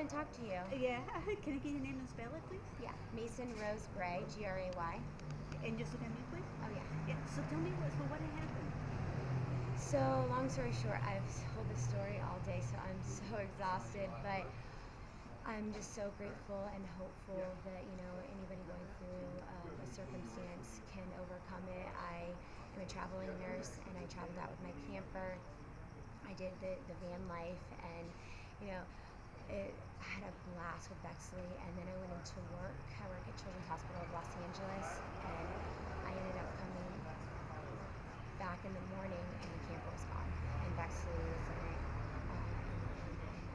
and talk to you. Yeah. Can I get your name and spell it, please? Yeah, Mason Rose Gray, Gray. And just look at me, please. Oh, yeah. Yeah. So tell me what happened. So, long story short, I've told this story all day, so I'm so exhausted, but I'm just so grateful and hopeful that, anybody going through a circumstance can overcome it. I am a traveling nurse, and I traveled out with my camper. I did the van life, and, I had a blast with Bexley, and then I went into work. I work at Children's Hospital of Los Angeles, and I ended up coming back in the morning, and the camper was gone, and Bexley was in it, and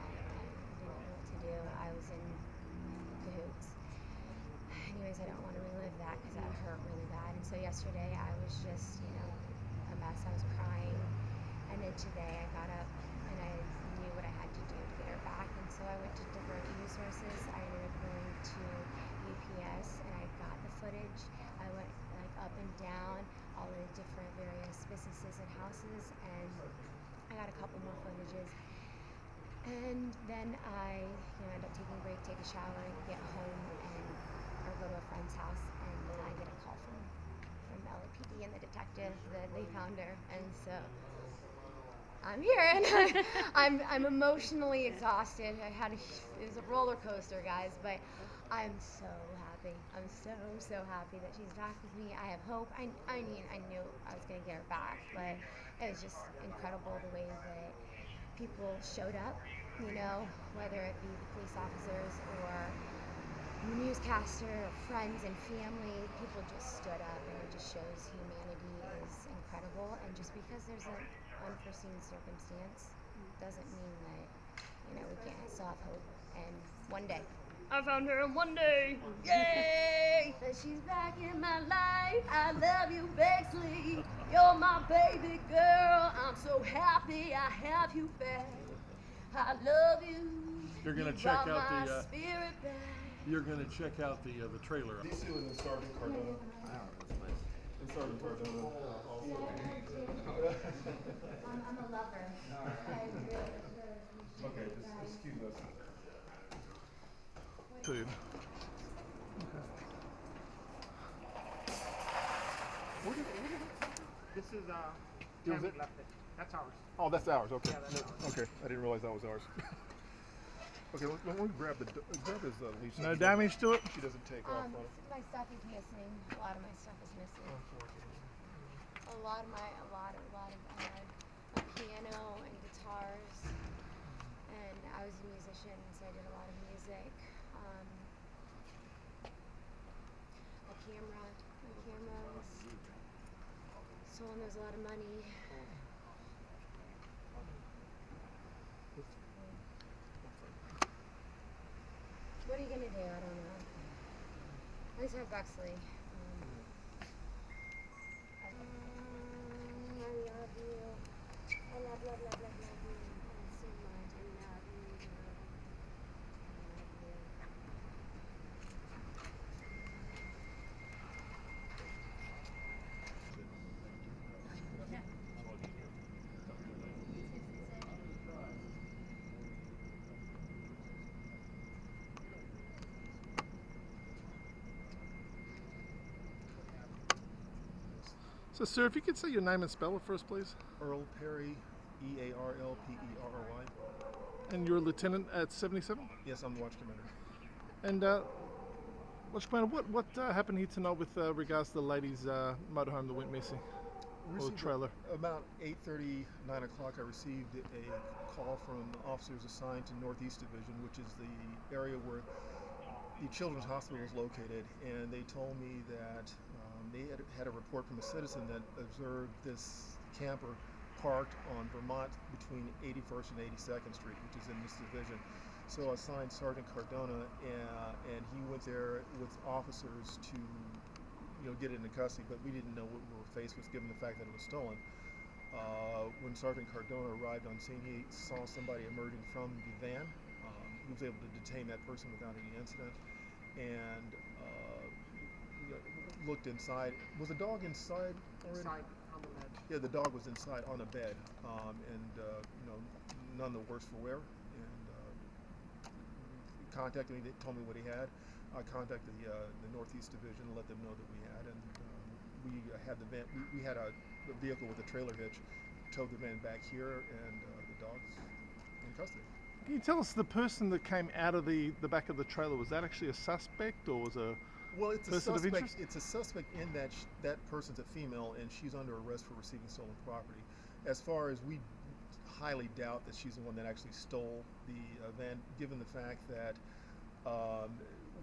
I didn't know what to do. I was in cahoots. Anyways, I don't want to relive that because that hurt really bad. And so yesterday I was just, a mess. I was crying, and then today I got up and I knew what I had to do to get her back. And so I went to different news sources. I ended up going to UPS, and I got the footage. I went up and down all the different various businesses and houses, and I got a couple more footages. And then I end up taking a break, take a shower, and get home, or go to a friend's house, and I get a call from LAPD and the detective that they found her. And so I'm here, and I'm emotionally exhausted. It was a roller coaster, guys, but I'm so happy. I'm so happy that she's back with me. I have hope. I knew I was going to get her back, but it was just incredible the way that people showed up, whether it be the police officers or the newscaster or friends and family. People just stood up, and it just shows humanity is incredible. And just because there's an unforeseen circumstance doesn't mean that, we can't still have hope. And one day, I found her in one day. Yay! That she's back in my life. I love you, Bexley. You're my baby girl. I'm so happy I have you back. I love you. You're gonna check out the. Spirit back. You're gonna check out the trailer. These two in Sergeant Cardona. And Sergeant Cardona. I'm a lover. Okay, just excuse us. Dude. This is Was it? left it. That's ours. Oh, that's ours. Okay. Yeah, that's ours. Okay, I didn't realize that was ours. Okay, let me grab his leash. No damage to it? She doesn't take off on it. My stuff is missing. A lot of my stuff is missing. A lot of my piano and guitars, and I was a musician, so I did a lot of music. My camera was stolen. There's a lot of money. What are you gonna do? I don't know. At least I have Bexley. I love you. I love you so much. I love you. So, sir, if you could say your name and spell it first, please. Earl Perry, EARLPERRY. And you're a lieutenant at 77? Yes, I'm the watch commander. And watch commander, what happened here tonight with regards to the ladies' motorhome that went missing? Or trailer? About 8:30, 9 o'clock, I received a call from officers assigned to Northeast Division, which is the area where the Children's Hospital is located, and they told me that they had a report from a citizen that observed this camper parked on Vermont between 81st and 82nd Street, which is in this division. So I assigned Sergeant Cardona, and he went there with officers to get it into custody, but we didn't know what we were faced with given the fact that it was stolen. When Sergeant Cardona arrived on scene, he saw somebody emerging from the van. He was able to detain that person without any incident, and looked inside. Was the dog inside already? Inside on the bed. Yeah, the dog was inside on a bed, and none the worse for wear. And contacted me. They told me what he had. I contacted the Northeast Division and let them know that we had, and we had the van. We had a vehicle with a trailer hitch, towed the van back here, and the dog's in custody. Can you tell us the person that came out of the back of the trailer, was that actually a suspect or was a Well, it's a person of suspect. interest? It's a suspect in that that person's a female and she's under arrest for receiving stolen property. As far as we highly doubt that she's the one that actually stole the van, given the fact that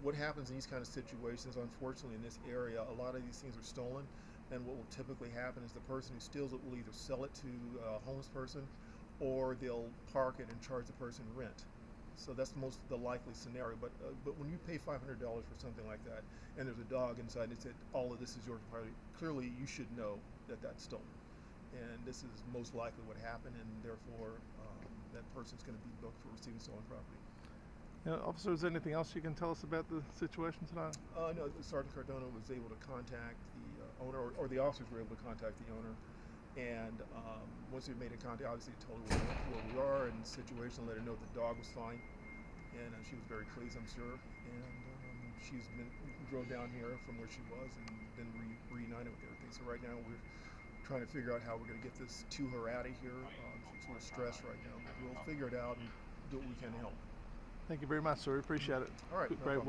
what happens in these kind of situations, unfortunately in this area, a lot of these things are stolen, and what will typically happen is the person who steals it will either sell it to a homeless person, or they'll park it and charge the person rent. So that's the likely scenario. But when you pay $500 for something like that, and there's a dog inside, and it said all of this is your property, clearly you should know that that's stolen. And this is most likely what happened, and therefore that person's going to be booked for receiving stolen property. Officer, is there anything else you can tell us about the situation tonight? No, Sergeant Cardona was able to contact the owner, or the officers were able to contact the owner. And once we made a contact, obviously told her where we are and the situation, let her know the dog was fine. And she was very pleased, I'm sure. And drove down here from where she was and then reunited with everything. So right now we're trying to figure out how we're going to get this to her out of here. She's sort of stressed right now, but we'll figure it out and do what we can to help. Thank you very much, sir. We appreciate it. All right. Great No problem.